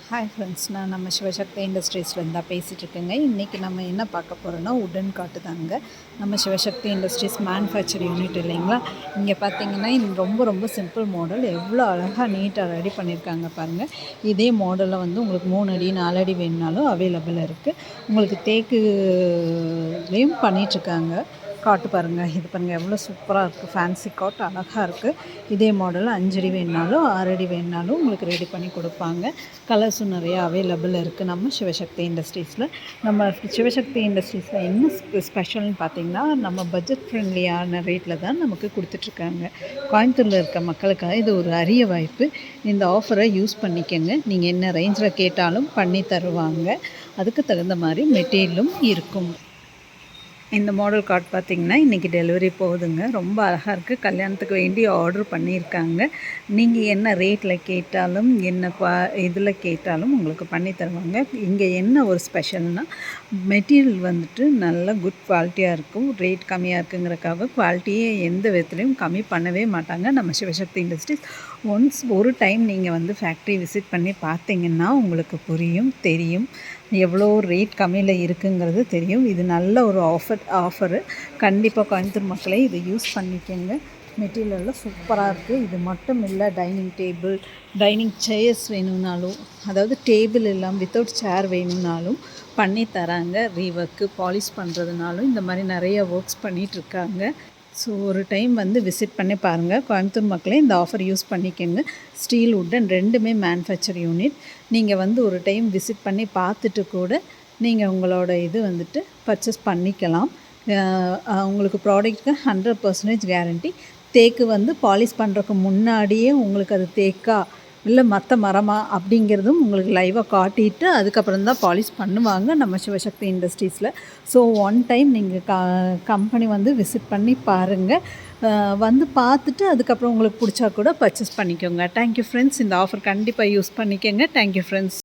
Hi friends, நான் நம்ம சிவசக்தி இண்டஸ்ட்ரீஸ்லேருந்து தான் பேசிகிட்ருக்கேங்க. இன்றைக்கி நம்ம என்ன பார்க்க போகிறோன்னா உடன் காட்டு தாங்க. நம்ம சிவசக்தி இண்டஸ்ட்ரீஸ் மேனுஃபேக்சர் யூனிட் இல்லைங்களா. இங்கே பார்த்தீங்கன்னா இது ரொம்ப ரொம்ப சிம்பிள் மாடல். எவ்வளோ அழகாக நீட்டாக ரெடி பண்ணியிருக்காங்க பாருங்கள். இதே மாடலில் வந்து உங்களுக்கு 3 அடி 4 அடி வேணுனாலும் அவைலபிள் இருக்குது. உங்களுக்கு தேக்குலேயும் பண்ணிகிட்ருக்காங்க. காட்டு பாருங்கள், இது பாருங்கள் எவ்வளோ சூப்பராக இருக்குது. ஃபேன்சி காட் அழகாக இருக்குது. இதே மாடலில் 5 அடி வேணுனாலும் 6 அடி வேணுனாலும் உங்களுக்கு ரெடி பண்ணி கொடுப்பாங்க. கலர்ஸும் நிறையா அவைலபிள் இருக்குது நம்ம சிவசக்தி இண்டஸ்ட்ரீஸில். நம்ம சிவசக்தி இண்டஸ்ட்ரீஸில் என்ன ஸ்பெஷல்னு பார்த்திங்கன்னா, நம்ம பட்ஜெட் ஃப்ரெண்ட்லியான ரேட்டில் தான் நமக்கு கொடுத்துட்ருக்காங்க. கோயம்புத்தூரில் இருக்க மக்களுக்காக இது ஒரு அரிய வாய்ப்பு. இந்த ஆஃபரை யூஸ் பண்ணிக்கோங்க. நீங்கள் என்ன ரேஞ்சில் கேட்டாலும் பண்ணி தருவாங்க. அதுக்கு தகுந்த மாதிரி மெட்டீரியலும் இருக்கும். இந்த மாடல் கார்ட் பார்த்திங்கன்னா இன்றைக்கி டெலிவரி போகுதுங்க. ரொம்ப அழகாக இருக்குது. கல்யாணத்துக்கு வேண்டி ஆர்டர் பண்ணியிருக்காங்க. நீங்கள் என்ன ரேட்டில் கேட்டாலும் என்ன இதில் கேட்டாலும் உங்களுக்கு பண்ணி தருவாங்க. இங்கே என்ன ஒரு ஸ்பெஷல்னால், மெட்டீரியல் வந்துட்டு நல்ல குட் குவாலிட்டியாக இருக்கும். ரேட் கம்மியாக இருக்குங்கிறக்காக குவாலிட்டியே எந்த விதத்துலையும் கம்மி பண்ணவே மாட்டாங்க நம்ம சிவசக்தி இண்டஸ்ட்ரீஸ். ஒரு டைம் நீங்கள் வந்து ஃபேக்ட்ரி விசிட் பண்ணி பார்த்தீங்கன்னா உங்களுக்கு தெரியும் எவ்வளோ ரேட் கம்மியில் இருக்குங்கிறது தெரியும். இது நல்ல ஒரு ஆஃபரு. கண்டிப்பாக கோயம்புத்தூர் மக்களை இதை யூஸ் பண்ணிக்கோங்க. மெட்டீரியலில் சூப்பராக இருக்குது. இது மட்டும் இல்லை, டைனிங் சேர்ஸ் வேணும்னாலும், அதாவது டேபிள் எல்லாம் வித்தவுட் சேர் வேணும்னாலும் பண்ணி தராங்க. ரீவர்க்கு பாலிஷ் பண்ணுறதுனாலும் இந்த மாதிரி நிறைய ஒர்க்ஸ் பண்ணிகிட்ருக்காங்க. ஸோ ஒரு டைம் வந்து விசிட் பண்ணி பாருங்கள். கோயம்புத்தூர் மக்களே இந்த ஆஃபர் யூஸ் பண்ணிக்கோங்க. ஸ்டீல் உட்டன் ரெண்டுமே மேனுஃபேக்சர் யூனிட். நீங்கள் வந்து ஒரு டைம் விசிட் பண்ணி பார்த்துட்டு கூட நீங்கள் உங்களோட இது வந்துட்டு பர்ச்சேஸ் பண்ணிக்கலாம். உங்களுக்கு ப்ராடக்ட்டுக்கு 100% கேரண்டி. தேக்கு வந்து பாலிஷ் பண்ணுறதுக்கு முன்னாடியே உங்களுக்கு அது தேக்கா இல்லை மற்ற மரமா அப்படிங்கிறதும் உங்களுக்கு லைவாக காட்டிட்டு அதுக்கப்புறம் தான் பாலிஷ் பண்ணுவாங்க நம்ம சிவசக்தி இண்டஸ்ட்ரீஸில். ஸோ ஒன் டைம் நீங்கள் கம்பெனி வந்து விசிட் பண்ணி பாருங்கள். வந்து பார்த்துட்டு அதுக்கப்புறம் உங்களுக்கு பிடிச்சா கூட பர்ச்சேஸ் பண்ணிக்கோங்க. Thank you friends. இந்த ஆஃபர் கண்டிப்பாக யூஸ் பண்ணிக்கோங்க. Thank you friends.